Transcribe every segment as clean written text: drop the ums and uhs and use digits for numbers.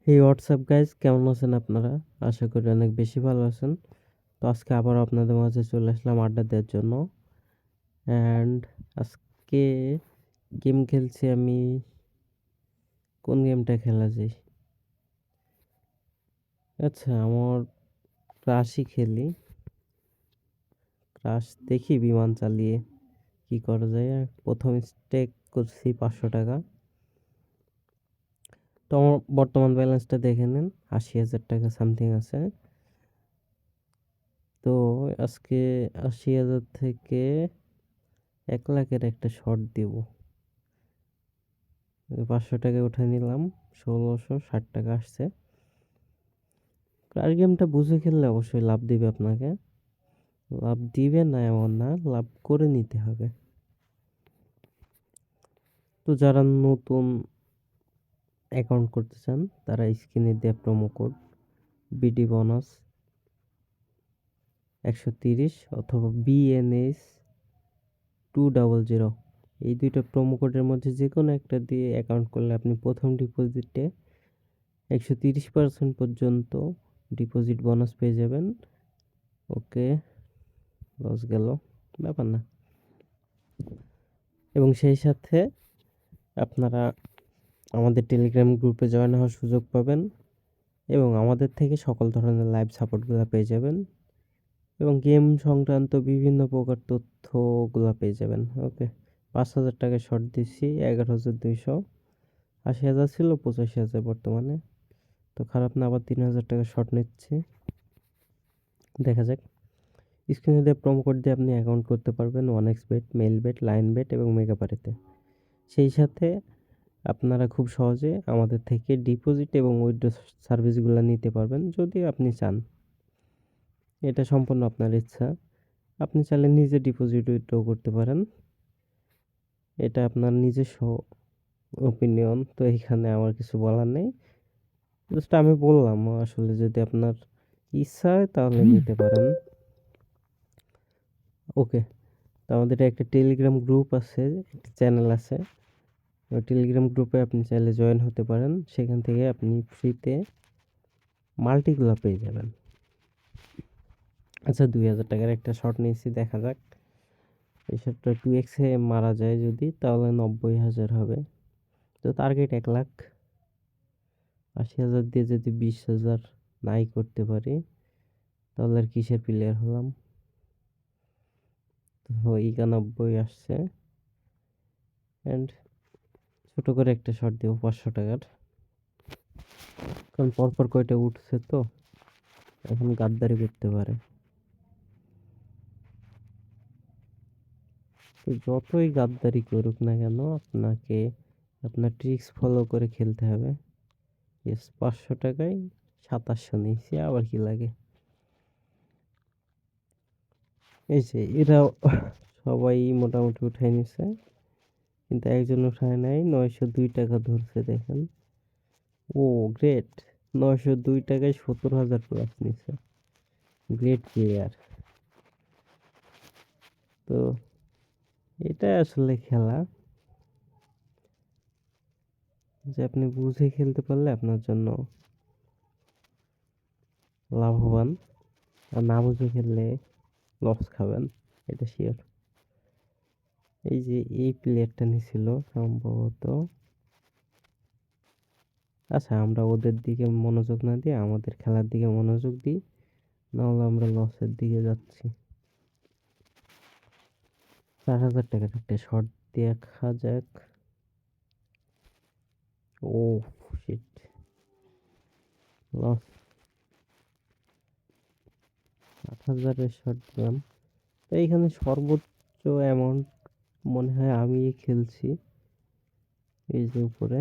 এই WhatsApp guys, কেমন আছেন আপনারা? আশা করি অনেক বেশি ভালো আছেন। তো আজকে আবার আপনাদের মাঝে চলে আসলাম আড্ডা দেওয়ার জন্য। অ্যান্ড আজকে গেম খেলছি আমি। কোন গেমটা খেলা যায়? আচ্ছা, আমার ক্রাশই খেলি। ক্রাশ দেখি বিমান চালিয়ে কি করা যায়। প্রথম স্টেক করছি 500 টাকা। তো আমার বর্তমান ব্যালেন্সটা দেখে নেন, 80,000 টাকা সামথিং আছে। তো আজকে 80,000 থেকে 1 লাখের একটা শট দিব। 500 টাকায় উঠে নিলাম, 1660 টাকা আসছে। ক্রাশ গেমটা বুঝে খেললে অবশ্যই লাভ দিবে আপনাকে। লাভ দিবে না এমন না, লাভ করে নিতে হবে। তো যারা নতুন অ্যাকাউন্ট করতে চান তারা স্ক্রিনে দেওয়া প্রোমো কোড বিডি বোনাস 130 অথবা বিএনএস 200, এই দুইটা প্রোমো কোডের মধ্যে যে কোনো একটা দিয়ে অ্যাকাউন্ট করলে আপনি প্রথম ডিপোজিটে 130% পর্যন্ত ডিপোজিট বোনাস পেয়ে যাবেন। ওকে, লস গেল, ব্যাপার না। এবং সেই সাথে আপনারা আমাদের টেলিগ্রাম গ্রুপে জয়েন হওয়ার সুযোগ পাবেন এবং আমাদের থেকে সকল ধরনের লাইভ সাপোর্টগুলো পেয়ে যাবেন এবং গেম সংক্রান্ত বিভিন্ন প্রকার তথ্যগুলো পেয়ে যাবেন। ওকে, 5,000 টাকা শর্ট দিচ্ছি, 11,200। 80,000 ছিল, 85,000 বর্তমানে। তো খারাপ না, আবার 3,000 টাকা শর্ট নিচ্ছি, দেখা যাক। স্ক্রিনে দেওয়া প্রোমো কোড দিয়ে আপনি অ্যাকাউন্ট করতে পারবেন OneXBet, মেইলবেট, লাইনবেট এবং মেগাপারিতে। সেই সাথে আপনারা খুব সহজে আমাদের থেকে ডিপোজিট এবং উইথড্র সার্ভিসগুলো নিতে পারবেন যদি আপনি চান। এটা সম্পূর্ণ আপনার ইচ্ছা। আপনি চাইলে নিজে ডিপোজিট উইথড্র করতে পারেন, এটা আপনার নিজস্ব ওপিনিয়ন। তো এখানে আমার কিছু বলার নেই, জাস্ট আমি বললাম আসলে যদি আপনার ইচ্ছা হয় তাহলে নিতে পারেন। ওকে, তো আমাদের একটা টেলিগ্রাম গ্রুপ আছে, একটা চ্যানেল আছে। ওই টেলিগ্রাম গ্রুপে আপনি চাইলে জয়েন হতে পারেন, সেখান থেকে আপনি ফ্রিতে মাল্টিগুলো পেয়ে যাবেন। আচ্ছা, 2,000 টাকার একটা শট নিয়েছি, দেখা যাক। এই শটটা 2x-এ মারা যায় যদি, তাহলে 90,000 হবে। তো টার্গেট 1 লাখ। 80,000 দিয়ে যদি 20,000 নাই করতে পারি তাহলে আর কিসের প্লেয়ার হলাম। তো 91 আসছে। অ্যান্ড ছোট করে একটা শট দিব 500 টাকার, কারণ পরপর কয়টা উঠছে তো এখন গাদ্দারি করতে পারে। তো যতই গাদ্দারি করুক না কেন, আপনাকে আপনার ট্রিক্স ফলো করে খেলতে হবে। ইয়েস, 500 টাকায় 2700 নিয়েছি, আবার কি লাগে। এই যে এরা সবাই মোটামুটি উঠাই নিছে, কিন্তু একজন উঠায় নাই। 902 টাকা ধরছে, দেখেন। ও গ্রেট, 902 টাকায় 70,000 প্লাস নিছে। Great player. তো এটা আসলে খেলা, যে আপনি বুঝে খেলতে পারলে আপনার জন্য লাভবান, আর না বুঝে খেললে লস খাবেন, এটা শিওর। এই যে এই প্লেয়ারটা নিছিল সম্ভবত। আচ্ছা, আমরা ওদের দিকে মনোযোগ না দিয়ে আমাদের খেলার দিকে মনোযোগ দিই, নাহলে আমরা লসের দিকে যাচ্ছি। 4,000 টাকার একটা শর্ট দেখা যাক। ও শিট, লস। 8,000-এর শর্ট দিলাম। তো এইখানে সর্বোচ্চ অ্যামাউন্ট মনে হয় আমি খেলছি, এই যে উপরে।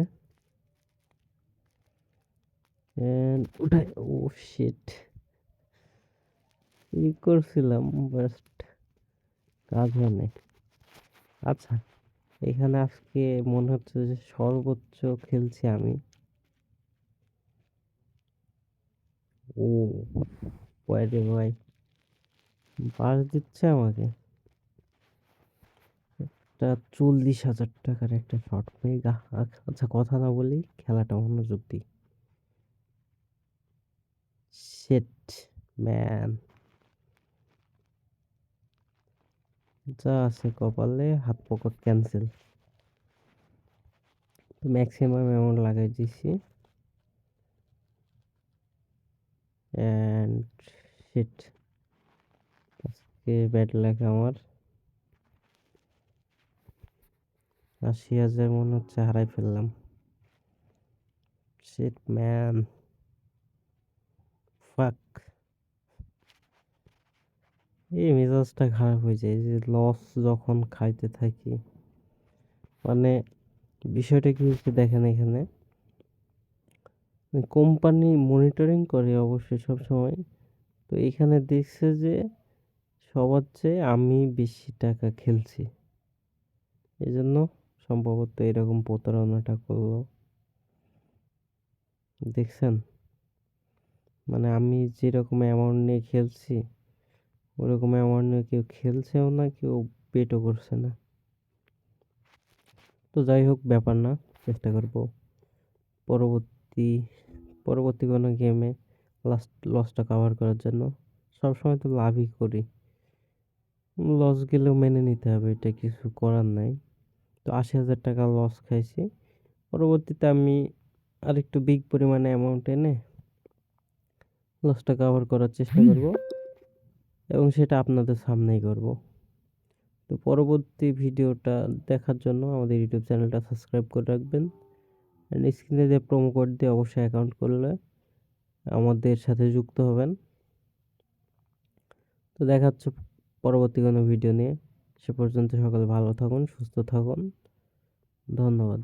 ওটাই, ও শিট, ই করছিলাম, বাট কাজ হয় নাই। আচ্ছা, এখানে আজকে মনে হচ্ছে যে সর্বোচ্চ খেলছি আমি। ও বাইরে ভাই, বাস দিচ্ছে আমাকে একটা 40,000 টাকার একটা শর্ট মেগা। আচ্ছা, কথা না বলি খেলাটা মনোযোগ দিই। শিট ম্যান, যা আছে কপালে হাত পকেট ক্যান্সেল। তো ম্যাক্সিমাম অ্যামাউন্ট লাগাই দিছি অ্যান্ড শিট, আজকে ব্যাড লাগ আমার। 80,000 মনে হচ্ছে হারাই ফেললাম। শিট ম্যান, ফাক। এই মেজাজটা খারাপ হয়ে যায় যে লস যখন খাইতে থাকি। মানে বিষয়টা কি হচ্ছে দেখেন, এখানে কোম্পানি মনিটরিং করে অবশ্যই সব সময়। তো এখানে দেখছে যে সবার চেয়ে আমি বেশি টাকা খেলছি, এই জন্য সম্ভবত এরকম প্রতারণাটা করলো। দেখছেন, মানে আমি যেরকম অ্যামাউন্ট নিয়ে খেলছি ওরকম অ্যামাউন্ট নিয়ে কেউ খেলছেও না, কেউ পেটও করছে না। তো যাই হোক, ব্যাপার না, চেষ্টা করব পরবর্তী পরবর্তী কোনো গেমে লসটা কভার করার জন্য। সবসময় তো লাভই করি, লস গেলেও মেনে নিতে হবে, এটা কিছু করার নাই। তো 80,000 টাকা লস খাইছি, পরবর্তীতে আমি আরেকটু বিগ পরিমাণে অ্যামাউন্ট এনে লসটা কভার করার চেষ্টা করব, এবং সেটা আপনাদের সামনেই করব। তো পরবর্তী ভিডিওটা দেখার জন্য আমাদের ইউটিউব চ্যানেলটা সাবস্ক্রাইব করে রাখবেন, অ্যান্ড স্ক্রিনে যে প্রোমো কোড দিয়ে অবশ্যই অ্যাকাউন্ট করলে আমাদের সাথে যুক্ত হবেন। তো দেখা হচ্ছে পরবর্তী কোনো ভিডিও নিয়ে। সে পর্যন্ত সকলে ভালো থাকুন, সুস্থ থাকুন, ধন্যবাদ।